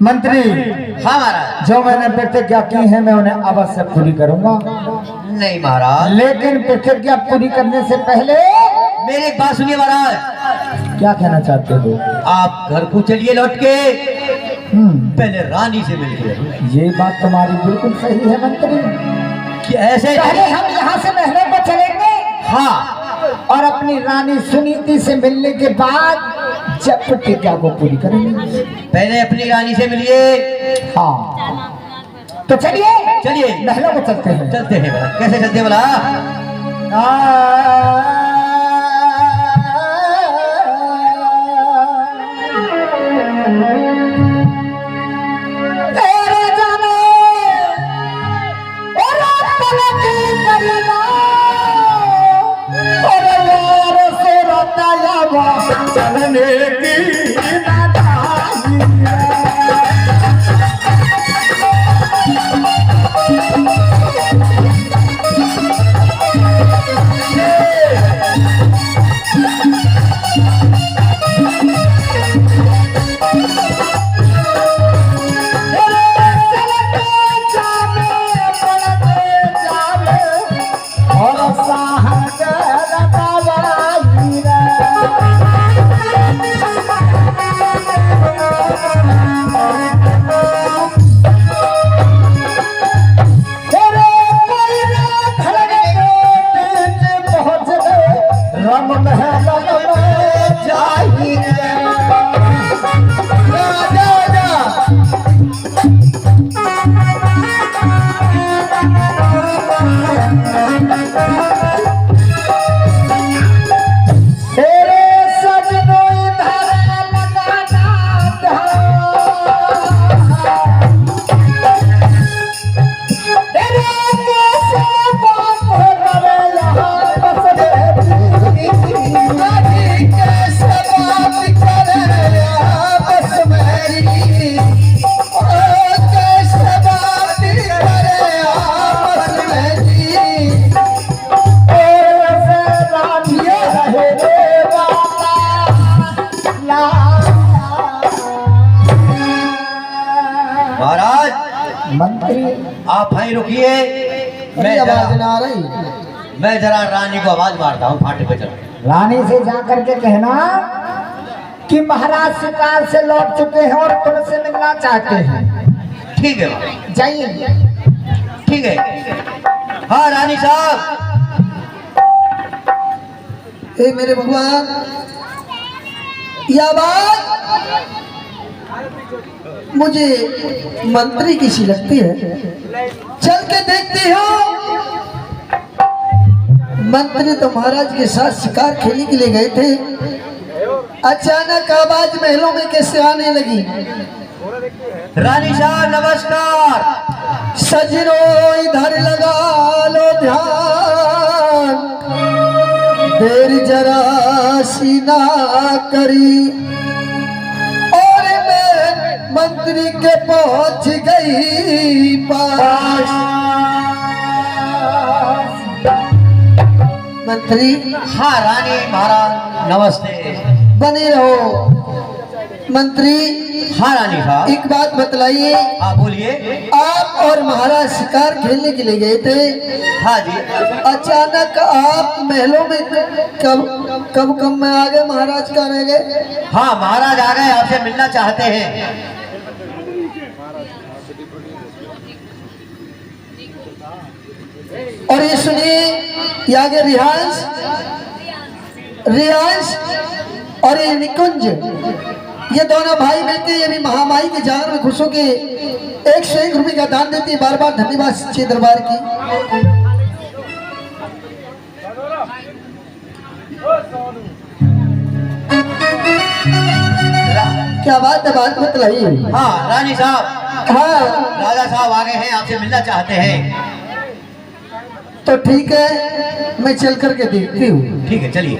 मंत्री। हाँ महाराज। जो मैंने प्रतिज्ञा की है मैं उन्हें अवश्य पूरी करूंगा। नहीं महाराज, लेकिन प्रतिज्ञा पूरी करने से पहले मेरी एक बात सुनिए महाराज। क्या कहना चाहते हो? आप घर को चलिए लौट के, पहले रानी से मिलिए। ये बात तुम्हारी बिल्कुल सही है मंत्री। कि ऐसे पहले हम यहाँ से महलों को चलेंगे, हाँ, और अपनी रानी सुनीति से मिलने के बाद जब प्रतिज्ञा को पूरी करेंगे। पहले अपनी रानी से मिलिए। हाँ तो चलिए चलिए महलों को चलते हैं। चलते हैं भला। कैसे चलते हैं भला? चलने की मंत्री। आप भाई रुकिए, मैं जरा रानी को आवाज मारता हूँ। फाटे पे चल। रानी से जा करके कहना कि महाराज शिकार से लौट चुके हैं और तुमसे मिलना चाहते हैं। ठीक है भाई, जाइए। ठीक है। हाँ रानी साहब। ए मेरे भगवान, यह बात मुझे मंत्री की सी लगती है। चल के देखती हो। मंत्री तो महाराज के साथ शिकार खेलने के लिए गए थे। अचानक आवाज महलों में कैसे आने लगी? रानी साहब नमस्कार। सजनो इधर लगा लो ध्यान, देर जरा सी ना करी और मैं मंत्री के पहुंच गई पास। मंत्री। हाँ रानी महाराज नमस्ते। बने रहो। मंत्री। हाँ रानी साहब। एक बात बतलाइए। हाँ बोलिए। आप और महाराज शिकार खेलने के लिए गए थे। हाँ जी। अचानक आप महलों में कब में आ गए? महाराज कहाँ रह गए? हाँ महाराज आ गए, आपसे मिलना चाहते हैं। और ये सुनिए, ये आगे रियांश और ये निकुंज, ये दोनों भाई मिलते हैं। ये भी महामाई के जान में खुश होके 101 रुपये का दान देती है। बार बार धन्यवाद सच्चे दरबार की। क्या बात है, बात बतलाइए। हाँ रानी साहब। हाँ राजा साहब आ गए हैं, आपसे मिलना चाहते हैं। तो ठीक है, मैं चल करके देखती हूँ। ठीक है चलिए।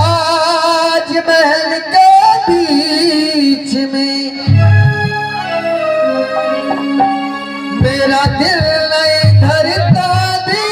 आज महल के बीच में मेरा दिल नहीं धरता दी।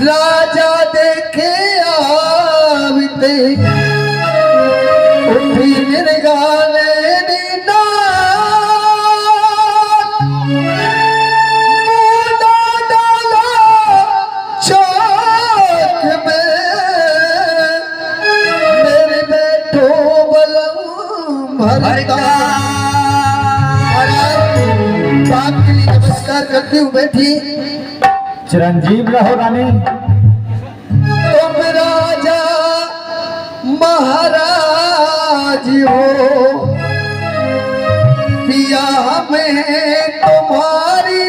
राजा देखे आवते उठी मेरे गाने नीना मुंडा डाला चौक में मेरे बैठो बलम भरता बाप के लिए नमस्कार करती हूँ बैठी। चिरंजीव रहो रानी। तुम राजा महाराज हो पिया में तुम्हारी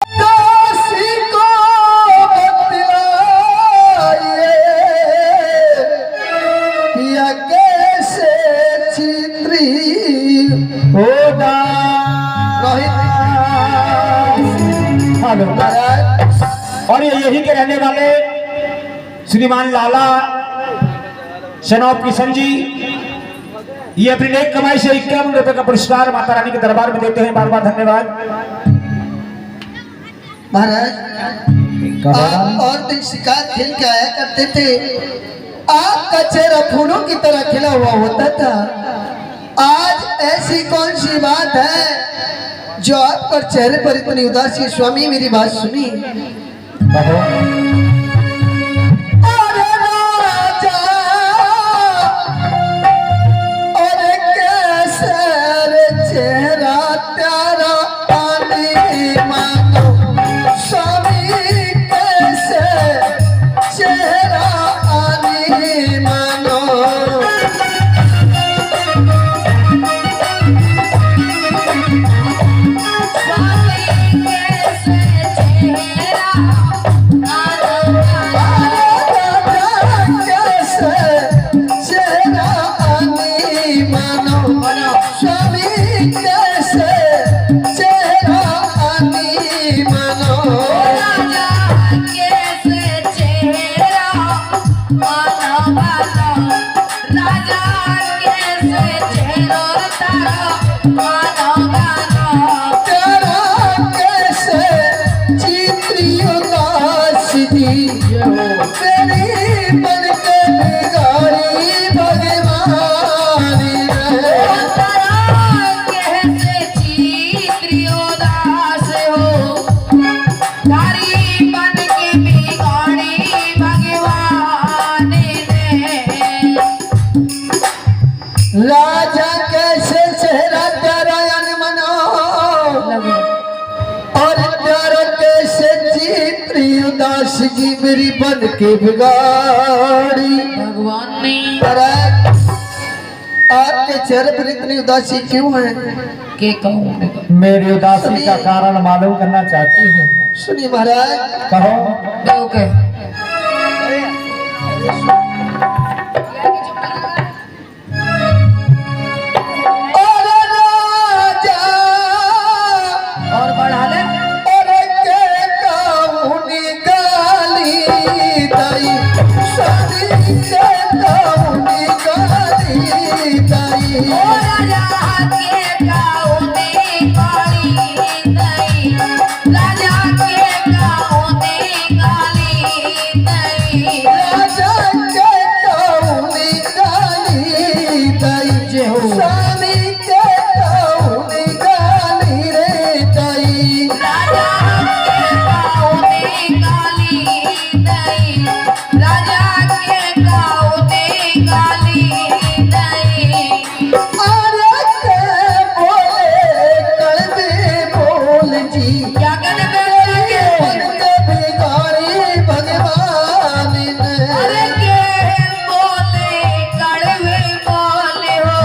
दासी को बतलाइए पिया कैसे चित्री हो और ये यही के रहने वाले श्रीमान लाला शनौब किशन जी, ये अपनी नेक कमाई से 51 रुपए का पुरस्कार माता रानी के दरबार में देते हैं। बार बार धन्यवाद महाराज। आप और दिन शिकार खेल के आया करते थे, आपका चेहरा फूलों की तरह खिला हुआ होता था। आज ऐसी कौन सी बात है जो आप पर चेहरे पर इतनी उदासी? स्वामी मेरी बात सुनी। अरे राजा अरे कैसे रे चेहरा तेरा आने मानो स्वामी कैसे चेहरा आने मानो राजा कैसे चेहरा तेरा अनमनो और प्यारा कैसे चित्री उदास की मेरी बन के बिगाड़ी भगवान ने। आपके चेहरे पर इतनी उदासी क्यों है? के कहूँ मेरी उदासी का कारण मालूम करना चाहती हूँ। सुनिए महाराज। कहो। ओके। और बढ़ा ले। अरे के काउनी गाली दाई सारी के काउनी गाली दाई ओ राजा के गाउने काली दई, राजा के गाउने काली दई, राजा के काउनी गाली दाई सारी के काउनी गाली रे दाई राजा के गाउने काली दई, राजा के गाउने काली दई। अरे के बोले कलबे बोल जी क्या कहने पे बनते बिगाड़ी भगवान ने अरे के बोले कड़वे बोले हो,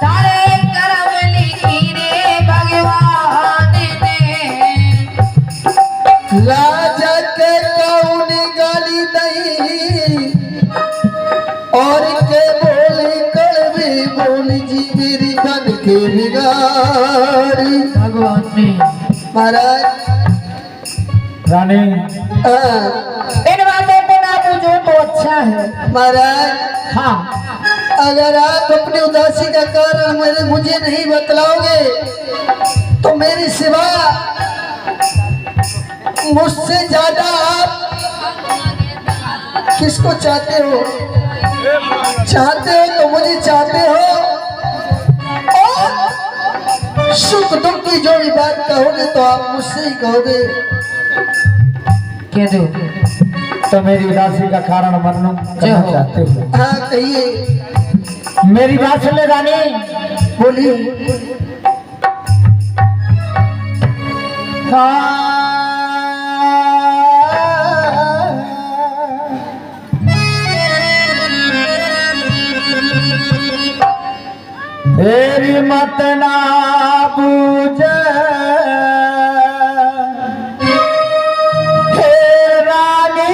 तारे करम लिखी रे भगवान ने। राजा के कौन गाली दई और के बोले कड़वे बोल जी मेरी बन के बिगाड़ी भगवान ने। महाराज रानी, हाँ, इन बातों को ना पूछो तो अच्छा है। महाराज हाँ, अगर आप अपनी उदासी का कारण मुझे नहीं बतलाओगे तो मेरी सिवा मुझसे ज्यादा आप किसको चाहते हो? चाहते हो तो मुझे चाहते हो, और सुख दुख की जो भी बात कहोगे तो आप मुझसे ही कहोगे। कह दो। तो मेरी उदासी का कारण मालूम करना चाहते हो? हाँ कहिए। मेरी बात सुन ले रानी। बोलिए। तेरी मत ना बूझे हे रानी,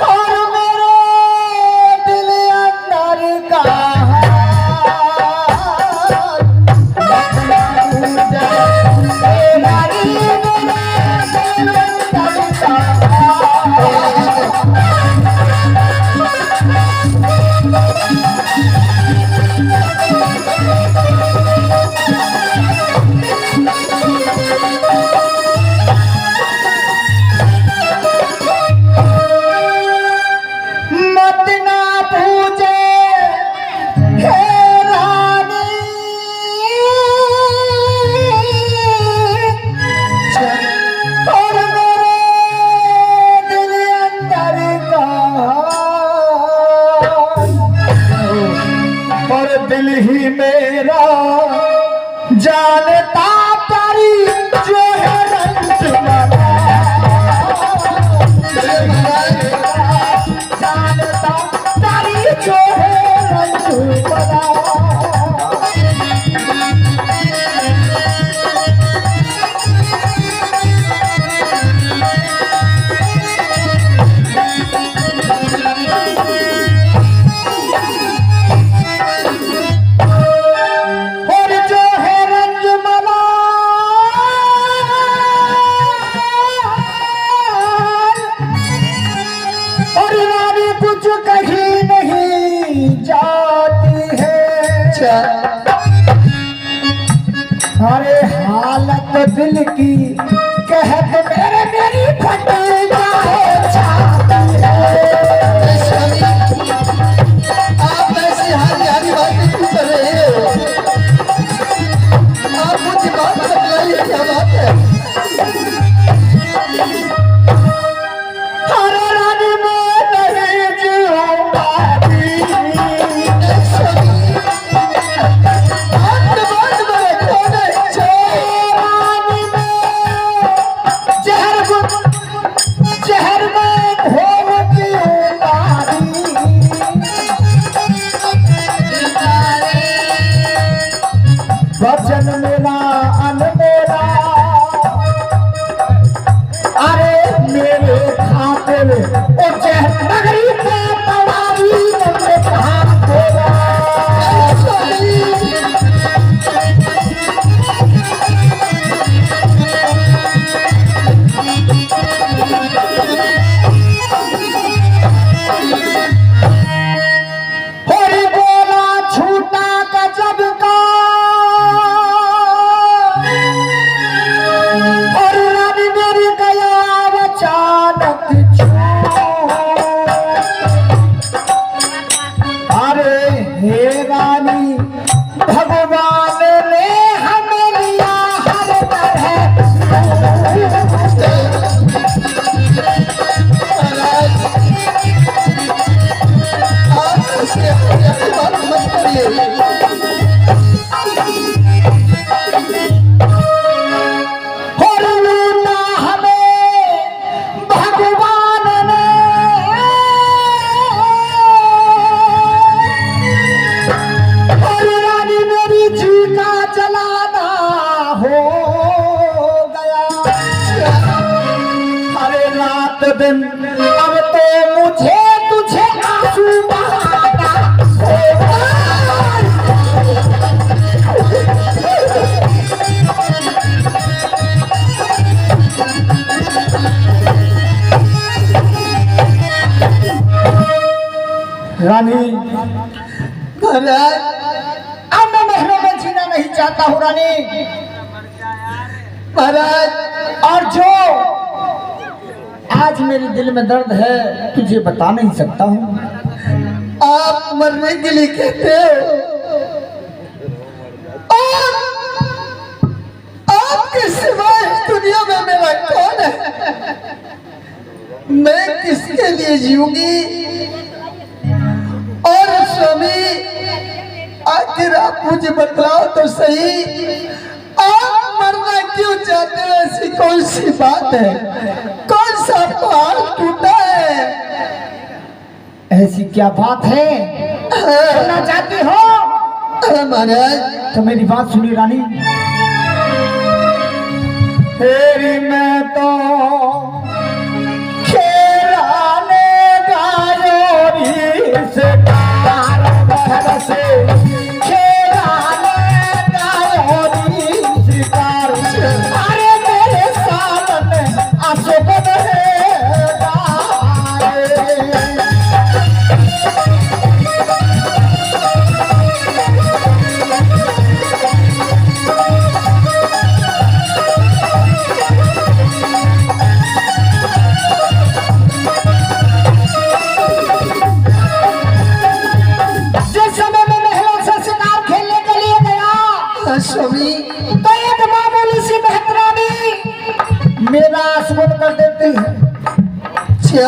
और मेरे दिल अंदर का मत ना बूझे हे रानी, मेरे दिल अंदर का। मत ना पूछे हे रानी, और मेरे दिल अंदर का, और दिल ही मेरा जानता तारी जो है रंज वाला, जानता तारी जो है रंज वाला। और जो है रंज मला, और रानी कुछ कहीं नहीं जाती है। अरे हालत दिल की कहत मेरे मेरी फट जाए छाती है। आप ऐसी हारी बातें क्यों कर रहे हो? आप मुझे बात बताइए, क्या बात है? अरे रानी मैं नहीं जीऊंगा जी। बात में खो गए। रानी मैं जहर में घोल पीऊंगा जी। वचन मेरा अन मेरा, अरे मेरे खातिर ओ जहर नगरी में तवारी मुझे कहाँ देगा। होरी बोला छूटा गजब का, और रानी मेरी गया अचानक अरे हे रानी भगवान ने हमें लिया हर तरह। आप ऐसे हारी बात मत करिए। और लूटा हमें भगवान ने, और रानी मेरी जी का जलाना हो गया। अरे रात दिन अब तो मुझे तुझे आंसू बहाना होगा। रानी महाराज सकता हूँ रानी। महाराज और जो आज मेरे दिल में दर्द है तुझे बता नहीं सकता हूँ। आप मरने के लिए कहते हो और आपके सिवा इस दुनिया में मेरा कौन है? मैं किसके लिए जीऊंगी? और स्वामी आखिर आप मुझे बतलाओ तो सही, आप मरना क्यों चाहते हो? ऐसी कौन सी बात है? कौन सा पहाड़ टूटा है? ऐसी क्या बात है सुनना चाहती हो? महाराज तो मेरी बात सुनी रानी। तेरी मैं तो खेलाने गायोरी से तार बहर से खेलाने गायोरी से तार से अरे मेरे सामने आंसू बदले स्वामी तो एक मामूली सी मेहतरानी मेरा आसमन कर देती है।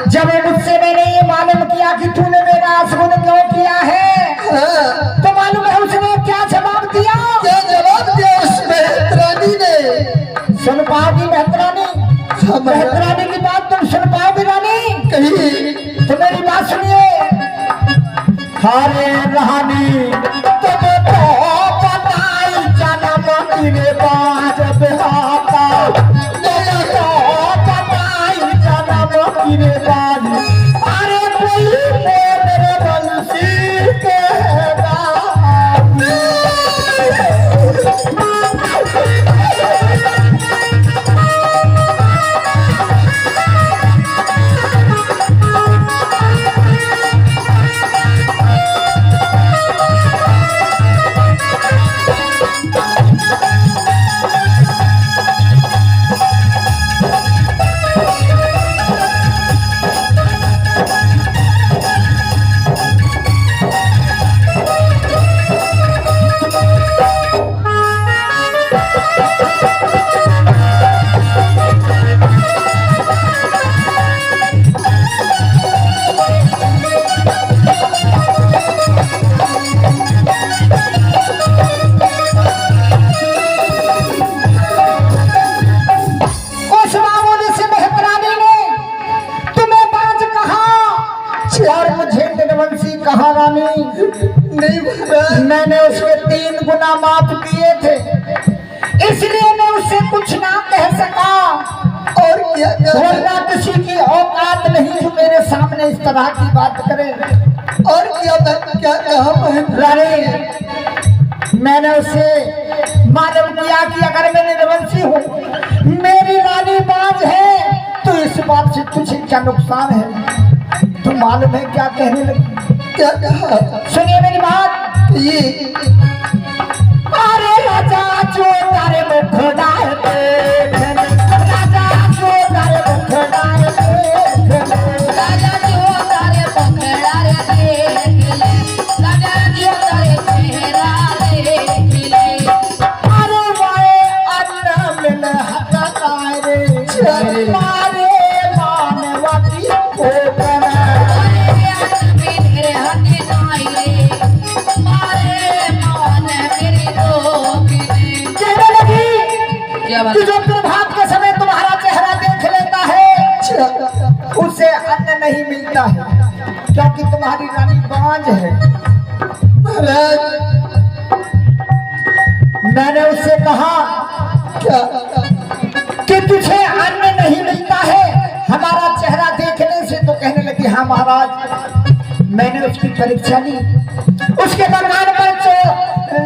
जब मुझसे मैंने ये मालूम किया कि तूने मेरा आसमन क्यों किया है, तो मालूम है उसने क्या जवाब दिया? क्या जवाब दिया उस मेहतरानी ने? सुन पाओगी मेहतरानी? मेहतरानी की बात तुम सुन पाओगी रानी? कहीं तो मेरी बात सुनिए। हरे रानी तुम तो बताई जन्म तेरे बाज बेहाता, तुम तो बताई जन्म तेरे बाज, अरे कोई मेरे बंसी के कहा रानी? नहीं महाराज, मैंने उसके 3 गुना माफ किए थे, इसलिए मैं उससे कुछ ना कह सका। और क्या वरना किसी की औकात नहीं जो मेरे सामने इस तरह की बात करे। और क्या कहा रानी? मैंने उससे मालूम किया कि अगर मैं निर्वंशी हूँ, मेरी रानी बाज है, तो इस बात से तुझे क्या नुकसान है? तो मालूम है क्या कहने लगी? क्या कहा? सुनिए मेरी बात। ये अरे राजा जो तारे मुख डालते, राजा जो तारे मुख डालते, राजा जो तारे पकड़ा रे खिले, राजा जो तारे चेहरा रे खिले, अरे वाए अन्न मिल हकता रे मारे मानवती को बना। मेरे हक नाई रे, मारे मान मेरी दो खिले। कहने लगी क्या बात? कि जो प्रभात के समय तुम्हारा चेहरा देख लेता है उसे अन्न नहीं मिलता है, क्योंकि तुम्हारी रानी बांझ है। महाराज, मैंने उससे कहा क्या कि तुझे अन्न नहीं मिलता है हमारा चेहरा देखने से? तो कहने लगी हाँ महाराज, मैंने उसकी परीक्षा ली, उसके दरबार पर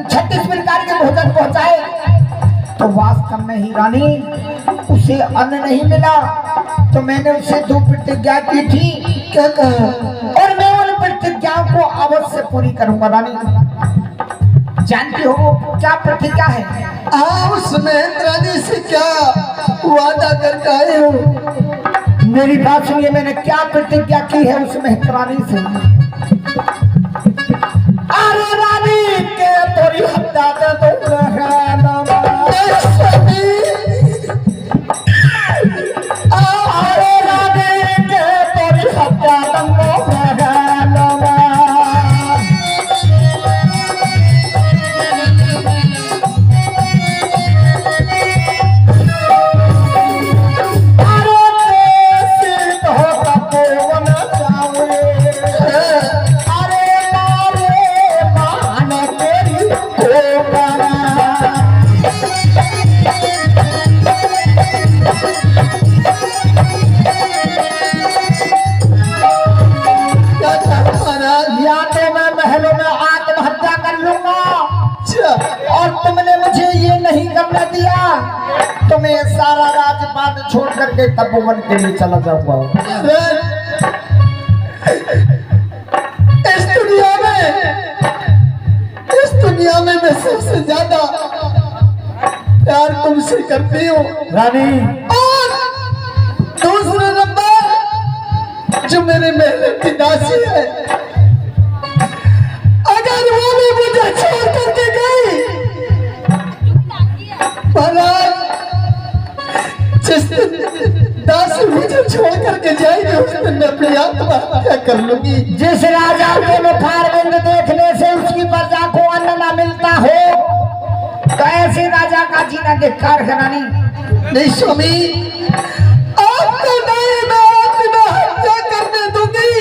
36 प्रकार के भोजन पहुंचाए, तो वास्तव में ही रानी उसे अन्न नहीं मिला। तो मैंने उसे 2 प्रतिज्ञा की थी। क्या कहा? और मैं उन प्रतिज्ञाओं को अवश्य पूरी करूंगा रानी। जानती हो वो क्या प्रतिज्ञा है? उस महेंद्रानी से क्या वादा करके आए हो? मेरी बात सुनिए, मैंने क्या प्रतिज्ञा की है उस मेहतरानी से? अरे रानी के तोरी हत्या दे दूंगा। अरे रानी के तोरी हत्या दूंगा। और तुमने मुझे ये नहीं करने दिया तो मैं सारा राजपाट छोड़ करके तपोवन के लिए चला जाऊंगा। इस दुनिया में मैं सबसे ज्यादा प्यार तुमसे करती हूँ रानी। और दूसरा नंबर जो मेरे महल की दासी है, अगर वो भी मुझे छोड़ करके गई, महाराज जिस दिन दासी मुझे छोड़ करके जाएगी उस दिन मैं अपनी आत्महत्या कर लूंगी। जिस राजा के मुखारविंद देखने से उसकी प्रजा को अन्न न मिलता हो तो ऐसे राजा का जीना धिक्कार है रानी। नहीं स्वामी, आपको नहीं मैं आत्महत्या करने दूंगी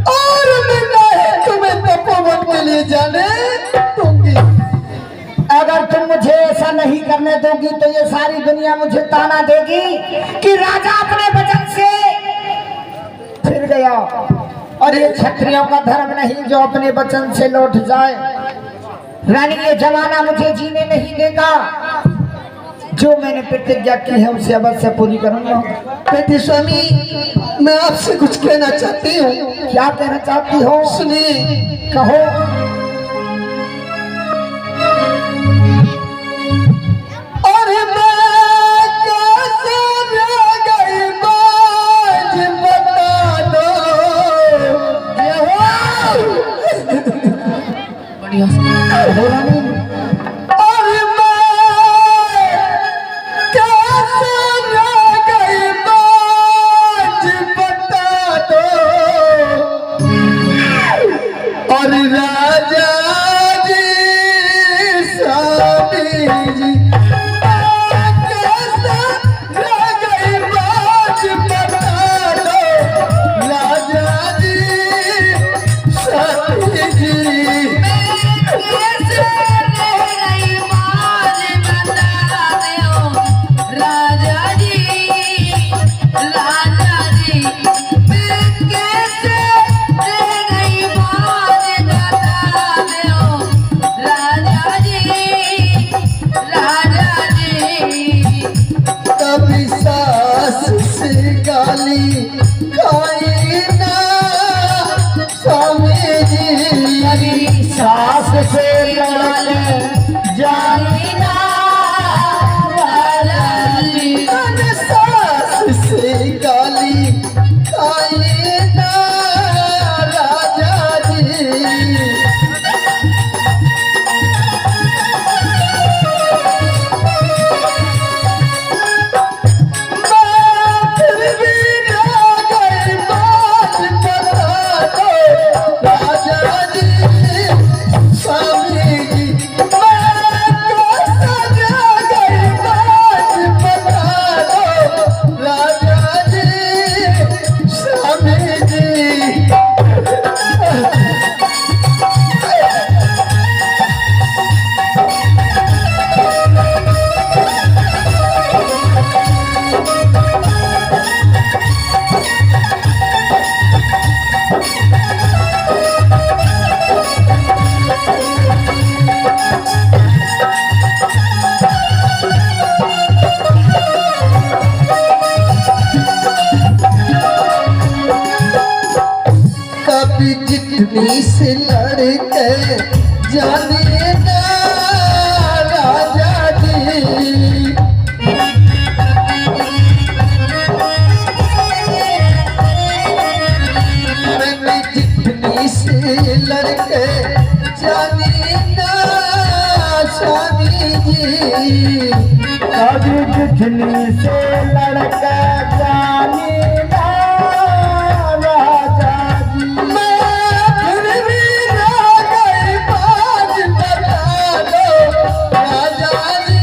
और मैं नहीं तुम्हें तपोवन के लिए जाने दूंगी। अगर तुम मुझे ऐसा नहीं करने दोगी तो ये सारी दुनिया मुझे ताना देगी कि राजा अपने वचन से फिर गया। और ये क्षत्रियों का धर्म नहीं जो अपने वचन से लौट जाए। रानी, ये जमाना मुझे जीने नहीं देगा। जो मैंने प्रतिज्ञा की है उसे अवश्य पूरी करूंगा। बेटी स्वामी, मैं आपसे कुछ कहना चाहती हूँ। क्या कहना चाहती हो? सुनिए। कहो। जाने ना राजा जी। मैंने जितनी से लड़के जाने ना स्वामी जी। आज जितनी से लड़का जाने ना राजा जी। मैं फिर भी ना गई बात बता दो राजा जी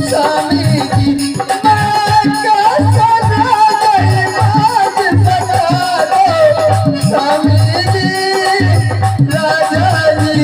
स्वामी जी। मैं कैसे ना गई बात बता दो स्वामी जी राजा जी।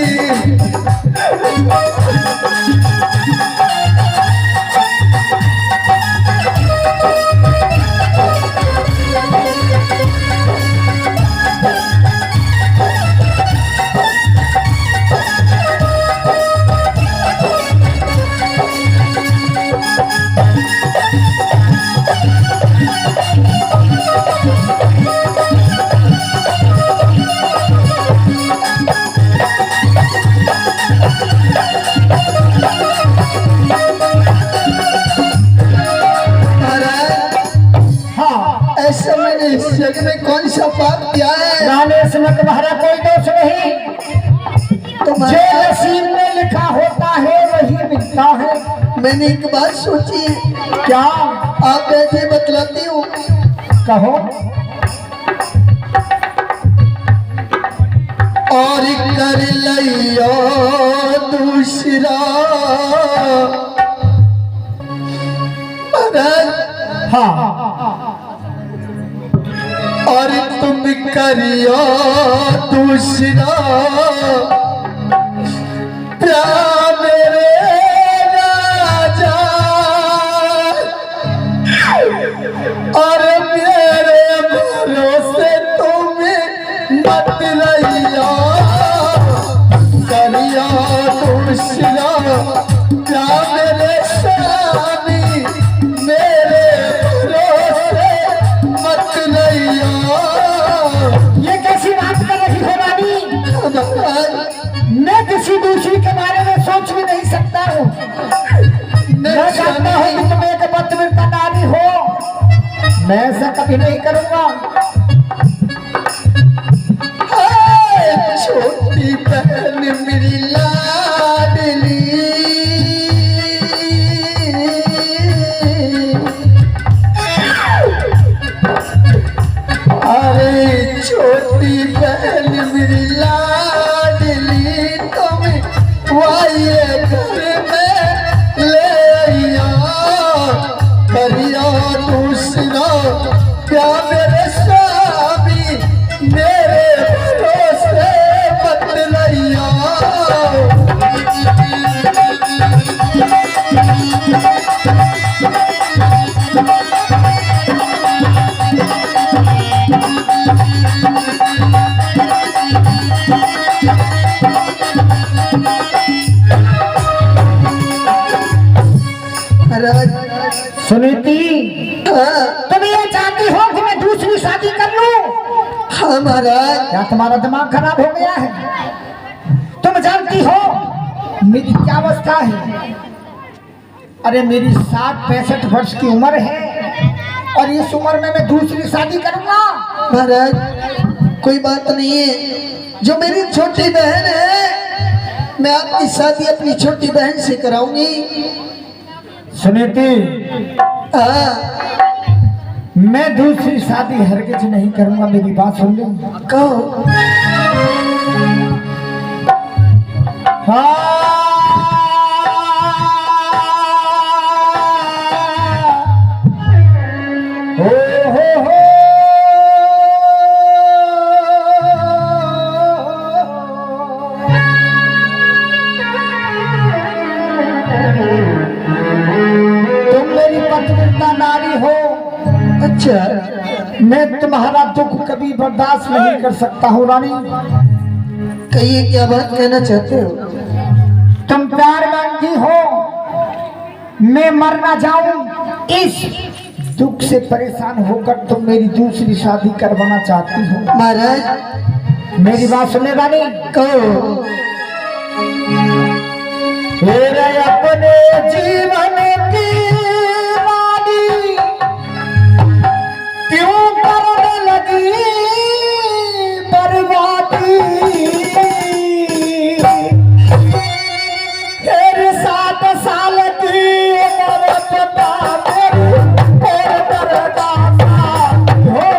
हाँ, ऐसा मैंने इस जग में कौन सा पाप किया है? रानी इसमें तुम्हारा कोई दोष नहीं। जो तुम्हारा नसीब में लिखा होता है वही मिलता है। मैंने एक बात सोची है, क्या? आप ऐसे बतलाती हूँ। कहो। और कर लियो दूसरा महाराज। हाँ, और तुम करियो दूसरा प्यार मेरे राजा। और मेरे भरोसे तुम मत रहियो करियो दूसरा प्यार मेरे स्वामी। मेरे भरोसे मत रहियो। ये कैसी बात कर रही हो रानी? मैं किसी दूसरी के बारे में सोच भी नहीं सकता हूँ। मैं जानता हूँ कि तुम एक पतिव्रता नारी हो। मैं ऐसा कभी नहीं करूँगा। हाय, छोटी बहन मेरी लाडली। अरे छोटी बहन मेरी लाडली, तुम वाये घर में ले आइया करियो दूसरा प्यार मेरे स्वामी। मेरे भरोसे मत रहियो। सुनीति, हाँ, तुम ये चाहती हो कि मैं दूसरी शादी कर लूं? हाँ महाराज। क्या तुम्हारा दिमाग खराब हो गया है? तुम जानती हो मेरी क्या अवस्था है? अरे मेरी 60-65 वर्ष की उम्र है और इस उम्र में मैं दूसरी शादी करूंगा? महाराज कोई बात नहीं है। जो मेरी छोटी बहन है, मैं आपकी शादी अपनी छोटी बहन से कराऊंगी। सुनीति, हाँ, मैं दूसरी शादी हरगिज नहीं करूंगा। मेरी बात सुन लो। कहो। हाँ, हो तुम मेरी पतिव्रता नारी हो। अच्छा, मैं तुम्हारा दुख कभी बर्दाश्त नहीं कर सकता हूँ रानी। कहिए क्या बात कहना चाहते हो? तुम प्यार मांगती हो, मैं मर ना जाऊं इस दुख से परेशान होकर तुम मेरी दूसरी शादी करवाना चाहती हो। महाराज मेरी बात सुनने रानी, कहो। मेरे अपने जीवन की वाणी क्यों करने लगी बर्बादी। फिर 7 साल की उम्र पता मेरी और दर्दा सा हो।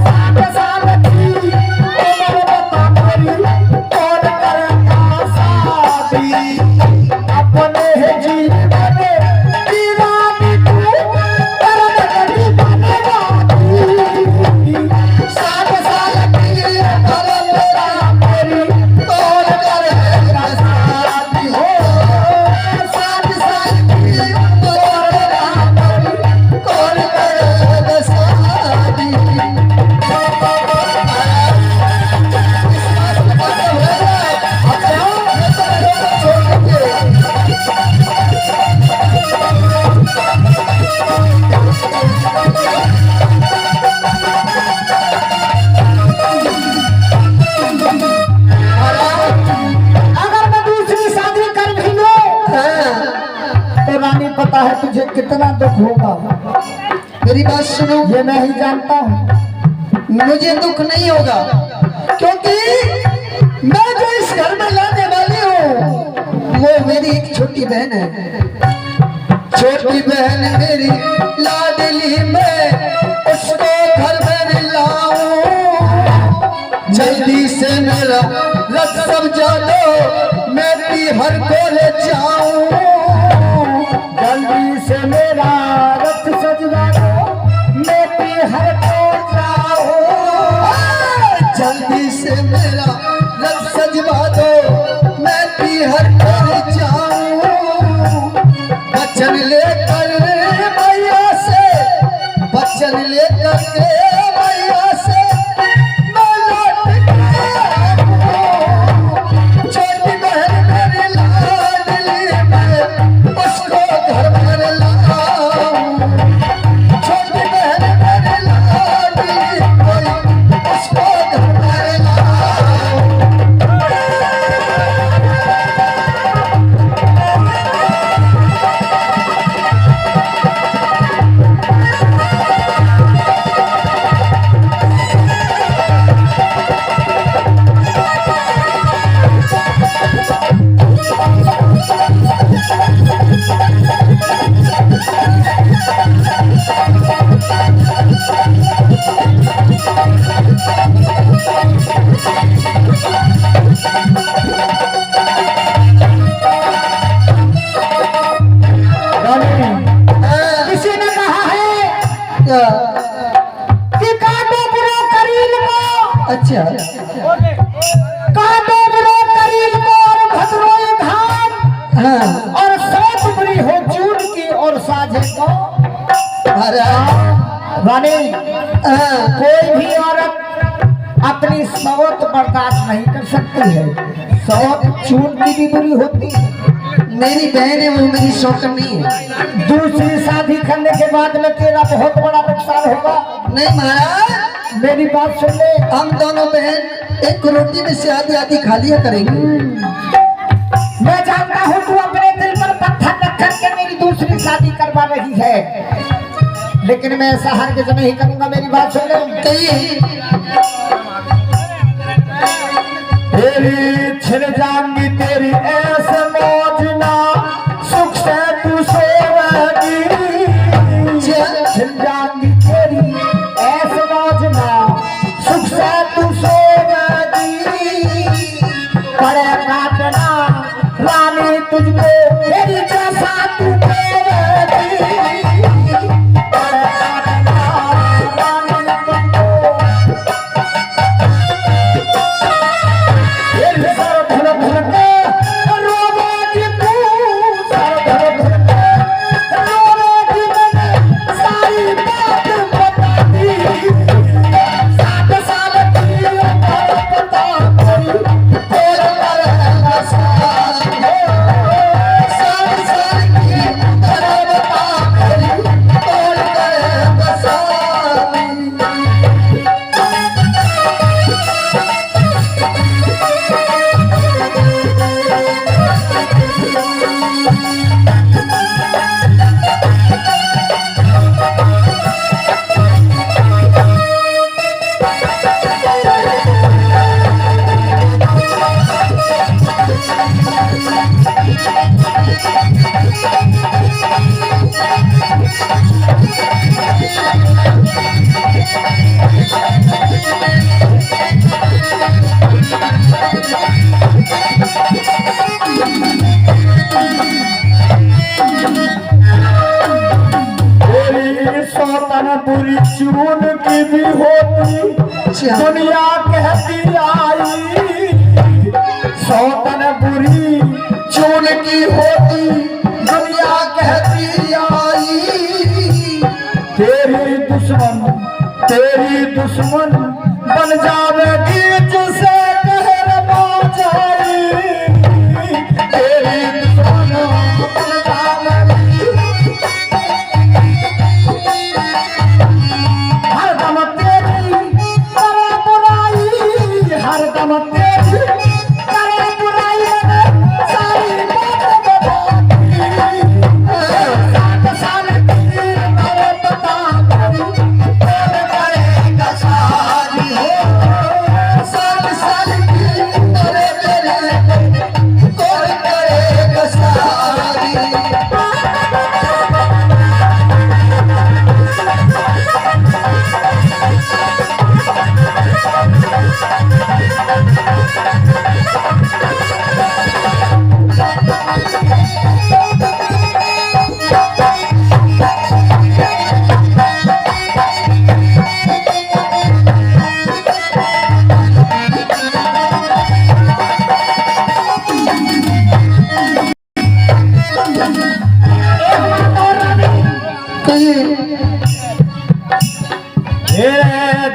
7 साल की उम्र पता मेरी और दर्दा सा दी। अपने जीवन की रानी तू करने लगी बर्बादी। 7 साल की उम्र मेरा मेरी और दर्दा सा दी हो। 7 साल की उम्र मेरा मेरी और दर्दा सा दी। अगर मैं दूसरी शादी कर भी लूं तो रानी पता है तुझे कितना दुख होगा। मेरी बात सुनो, ये मैं ही जानता हूँ। मुझे दुख नहीं होगा क्योंकि मैं जो इस घर में लाने वाली हूँ वो मेरी एक छोटी बहन है। छोटी बहन मेरी लाडली, मैं उसको घर में लाऊं। जल्दी से मेरा रथ सजा दो, मैं हर को ले जाऊं। जल्दी से मेरा रथ सजवा दो, मैं हर को जाऊं। जल्दी से मेरा रथ सजवा दो, मैं हर को ले जाऊं। वचन लेकर मैया से, वचन लेकर के मैया से मैं लौट के आऊं। छोटी बहन मेरी लाडली, मैं उसको घर में लाऊं। छोटी बहन मेरी लाडली, मैं उसको घर में लाऊं। किसी ने कहा है क्या? कि काटो बुरो करील को, अच्छा, काटो बुरो करील को और भद्रोई धान, हाँ और सोच बुरी हो चून की और साझे को। महाराज, रानी, हाँ, कोई भी औरत अपनी सौत बर्दाश्त नहीं कर सकती है। सौत चून की भी बुरी होती है। मेरी बहन है, वो मेरी शौकनी है। दूसरी शादी करने के बाद में तेरा बहुत बड़ा नुकसान होगा। नहीं महाराज, मेरी बात सुन ले। हम दोनों बहन एक रोटी में से आधी आधी खा लिया करेंगे। मैं जानता हूँ तू अपने दिल पर पत्थर रख करके मेरी दूसरी शादी करवा रही है, लेकिन मैं ऐसा हरगिज नहीं करूंगा। मेरी बात सुन ले। कहिए। तेरी छिल जाऊंगी तेरी ऐसे मौज ना, सुख से तू सोएगी। छिल जाऊंगी तेरी ऐसे मौज ना, सुख से तू सोएगी। पड़े काटना रानी तुझको, तेरी जैसा तू पाएगी। पड़े काटना रानी तुझको, सर धर धर के रोवेगी तू, सर धर धर के रोवेगी। मैंने सारी बात बता दी। 7 साल की उम्र पता कोई तेरा रहेगा साथ हो। 7 साल की उम्र बता कोई तेरा रहेगा साथ। अच्छा दुनिया कहती आई सौतन बुरी चून की होती दुनिया कहती आई तेरी दुश्मन बन जावेगी जिसे कहर बाजाई तेरी दुश्मन बन जावेगी हरदम तेरी करे बुराई हरदम तेरी करे बुराई सारी बात बताती 7 साल की मेरे पता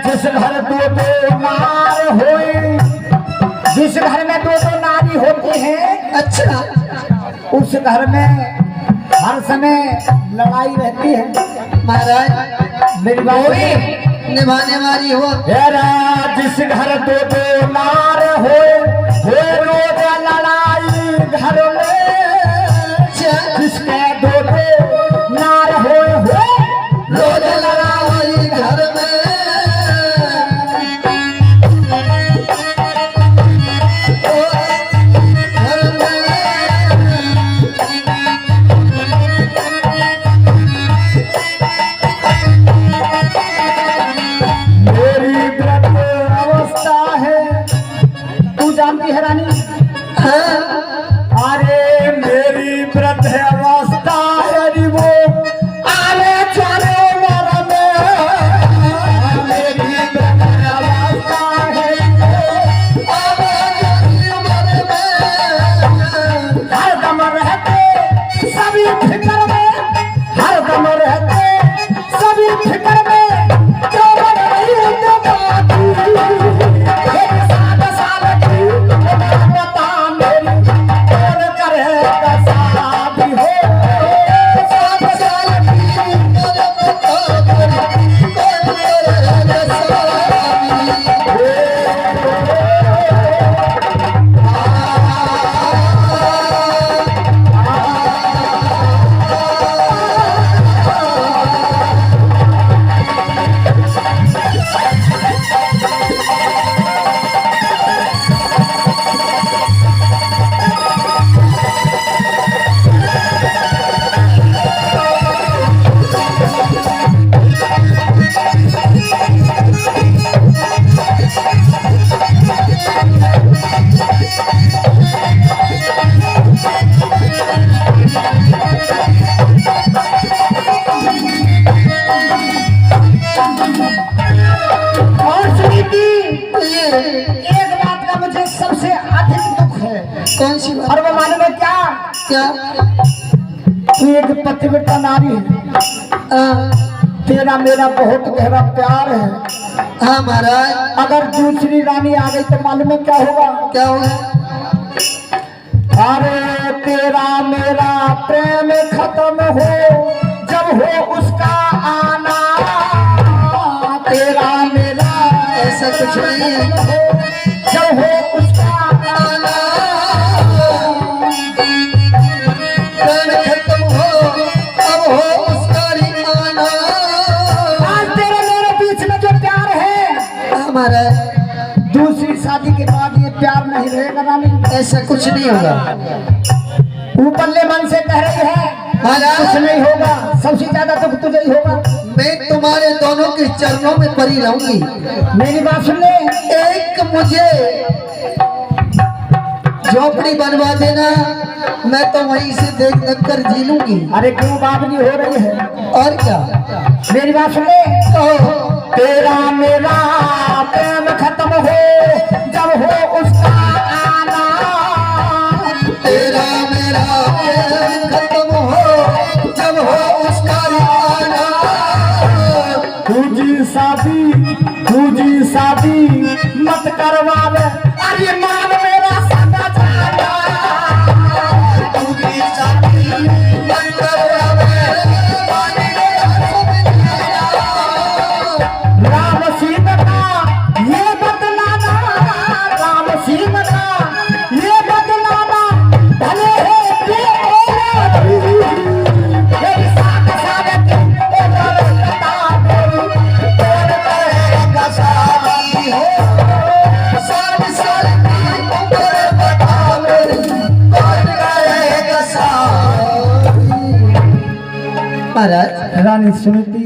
जिस घर दो नार होए जिस घर में दो नारी होती है अच्छा उस घर में हर समय लड़ाई रहती है महाराज मेरी बात निभाने वाली हो जिस घर दो नार होए रोज लड़ाई घर में जिसके दो नार होए रोज लड़ाई घर में जानती है रानी अरे मेरी वृद्ध अवस्था है वो आने जाने वाला में मेरी वृद्ध अवस्था है हरदम रहते सभी फिक्र में हरदम रहते सभी फिक्र में क्यों बन रही है कौन सी बात? और वो मालूम है क्या क्या? तू एक पतिव्रता नारी है तेरा मेरा बहुत गहरा प्यार है। हाँ महाराज। अगर दूसरी रानी आ गई तो मालूम है क्या होगा? क्या होगा? अरे तेरा मेरा प्रेम खत्म हो जब हो उसका आना तेरा मेरा ऐसा कुछ नहीं है जब हो उसका आना प्रेम खत्म हो अब हो उसका आना। आज तेरे मेरे बीच में जो प्यार है हमारा दूसरी शादी के बाद ये प्यार नहीं रहेगा रानी। ऐसा कुछ नहीं होगा। ऊपरले मन से कह रही है कुछ नहीं होगा, सबसे ज्यादा दुख तुझे ही होगा। मैं तुम्हारे दोनों के चरणों में पड़ी रहूंगी। मेरी बात सुन ले, एक मुझे झोपड़ी बनवा देना, मैं तो वहीं से देख देख कर जी लूंगी। अरे क्यों बात नहीं हो रही है? और क्या? मेरी बात सुन ले, तेरा मेरा प्रेम खत्म हो जब हो उसका आना, तेरा मेरा प्रेम खत्म हो जब हो उसका आना। तुझी शादी मत करवावे, अरे मान मेरा सदा जाना। तुझी शादी मत करवावे, मान मेरा सदा जाना। राम सीता का ये बदलाना, राम सीता का ये बदलाना, भले हो मेरी साथ साथ शादी हो 7 साल की उम्र बता मेरी, कौन करेगा शादी। महाराज रानी सुनीति,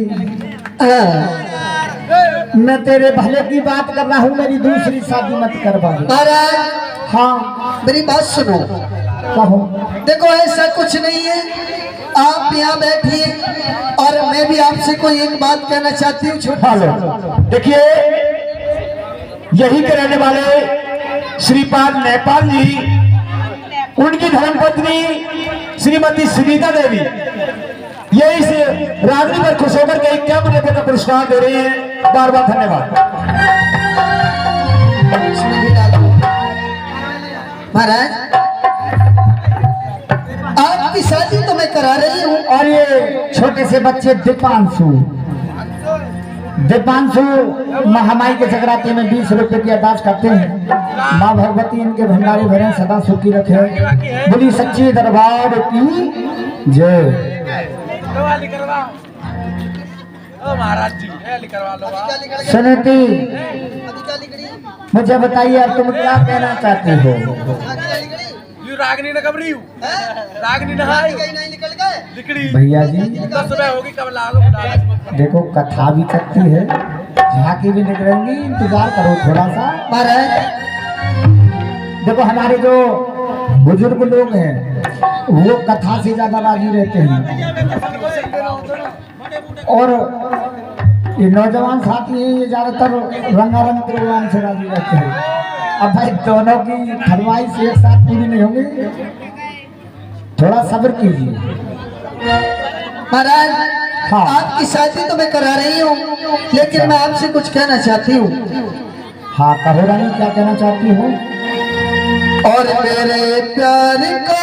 मैं तेरे भले की बात कर रहा हूँ, मेरी दूसरी शादी मत करवा। महाराज हाँ मेरी बात सुनो। कहो। देखो ऐसा कुछ नहीं है, आप यहाँ बैठिए और मैं भी आपसे कोई एक बात कहना चाहती हूँ छोटा। हेलो, देखिए यही के रहने वाले श्रीपाद नेपाल जी, उनकी धर्मपत्नी श्रीमती सुनीता देवी, ये इस रागनी पर खुश होकर के 51 रुपए का पुरस्कार दे रहे हैं। बार बार धन्यवाद। महाराज आपकी शादी तो मैं करा रही हूँ, और ये छोटे से बच्चे दीपांशु महामाई के जगराते में 20 रुपए की अरदास करते हैं। माँ भगवती इनके भंडारे भरे सदा सुखी रखे, बोली सच्ची दरबार की जय। महाराज जी करवा लो। सुनीति, मुझे बताइए अब तुम क्या कहना चाहती हो? यू रागनी न कब रही हूँ, रागनी नहाई नहीं निकल गए लिकड़ी भैया जी 10 रुपए होगी, कब ला देखो कथा भी करती है, झांकी भी निकलेंगी, इंतजार करो थोड़ा सा। महाराज देखो हमारे जो बुजुर्ग लोग हैं वो कथा से ज्यादा राजी रहते हैं, और ये नौजवान साथी हैं ये ज्यादातर रंगारंग प्रोग्राम से राजी रहते हैं। अब भाई दोनों की फरमाइश एक साथ पूरी नहीं होंगी, थोड़ा सब्र कीजिए। महाराज हाँ। आपकी शादी तो मैं करा रही हूँ, लेकिन मैं आपसे कुछ कहना चाहती हूँ। हाँ कहो रानी, क्या कहना चाहती हो? और मेरे प्यार को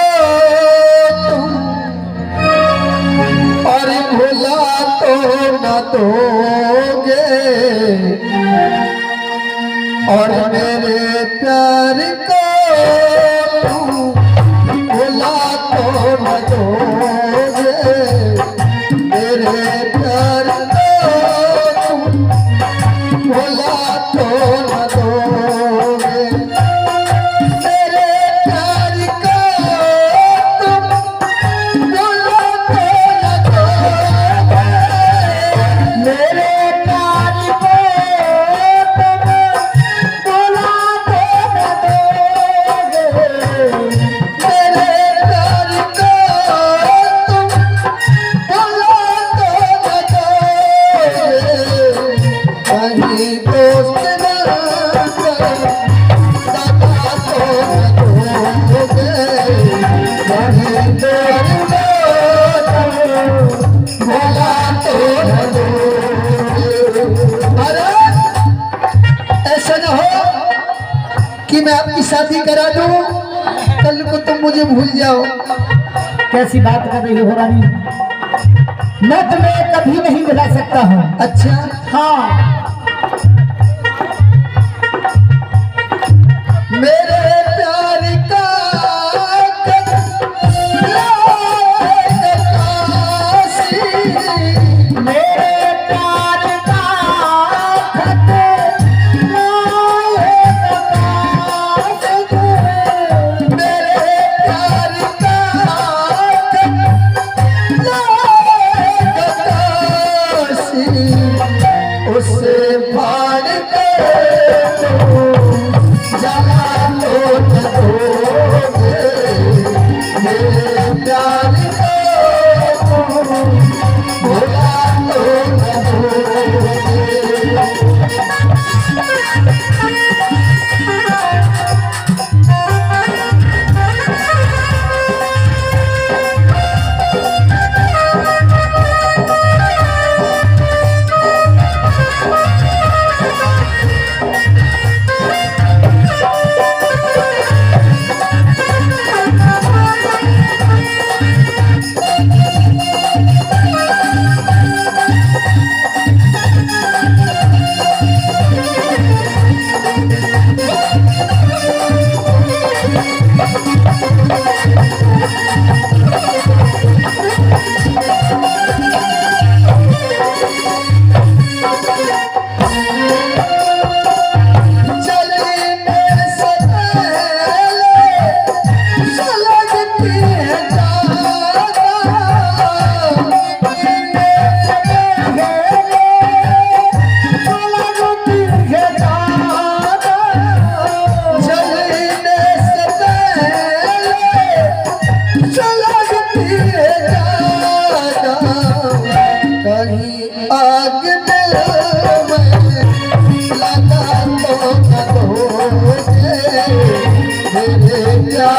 तुम और भुला तो न दोगे, और मेरे प्यार को तुम भुला तो न दोगे, मेरे प्यार को तुम भुला तो न दोगे, मेरे प्यार को तुम भुला तो न दोगे, मेरे प्यार को तुम बुला तो न दोगे, मेरे प्यार को तुम भुला तो न दोगे, कहीं दोस्त बनकर सदा तो न दोगे, कहीं दोस्त भुला तो न दोगे। महाराज ऐसा न हो कि मैं आपकी शादी करा दूं, कल को तुम मुझे भूल जाओ। कैसी बात कर रही हो रानी? मैं तुम्हें कभी नहीं भुला सकता हूँ। अच्छा हाँ मेरे प्यार का मेरे प्यार का खत लाए प्रकाश दे। मेरे प्यार का उससे फाड़ के जला लो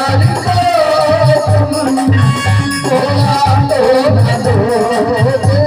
प्यार को तुम खोला तो न दोगे।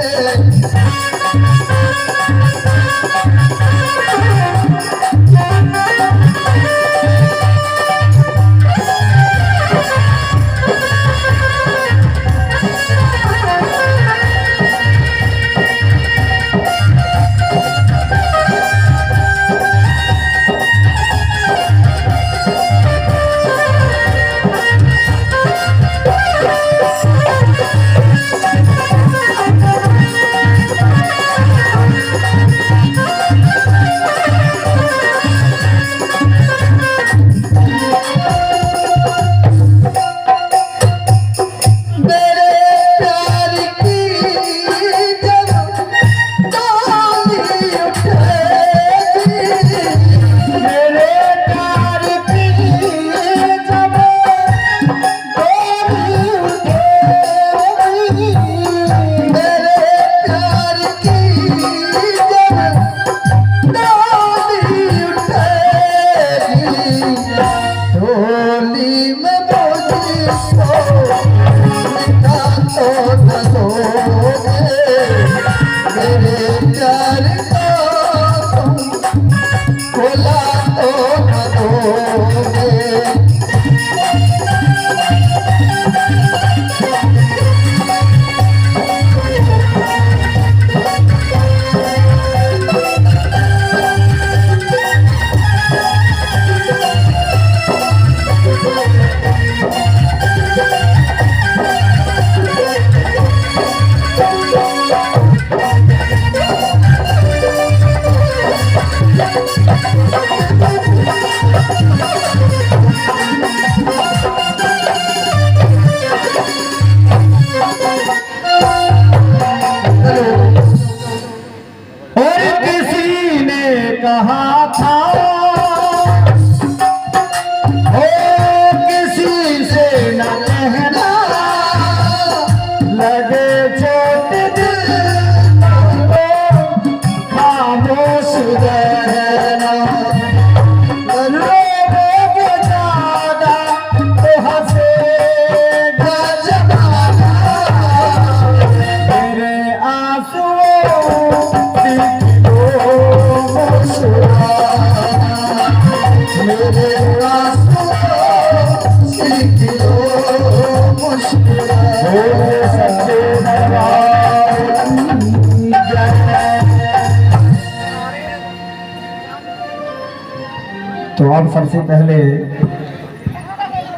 तो अब सबसे पहले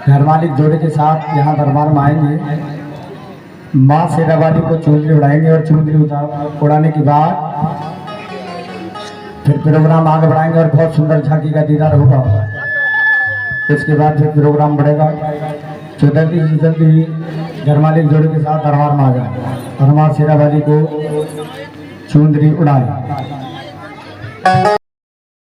घर मालिक जोड़े के साथ यहाँ दरबार में आएंगे, माँ शेरावाली को चुनरी उड़ाएंगे और चुनरी उड़ाने के बाद फिर प्रोग्राम आगे बढ़ाएंगे और बहुत सुंदर झांकी का दीदार होगा। इसके बाद फिर प्रोग्राम बढ़ेगा। तो जल्दी से जल्दी घर मालिक जोड़े के साथ दरबार में आ जाए और माँ शेरावाली को चुनरी उड़ाए।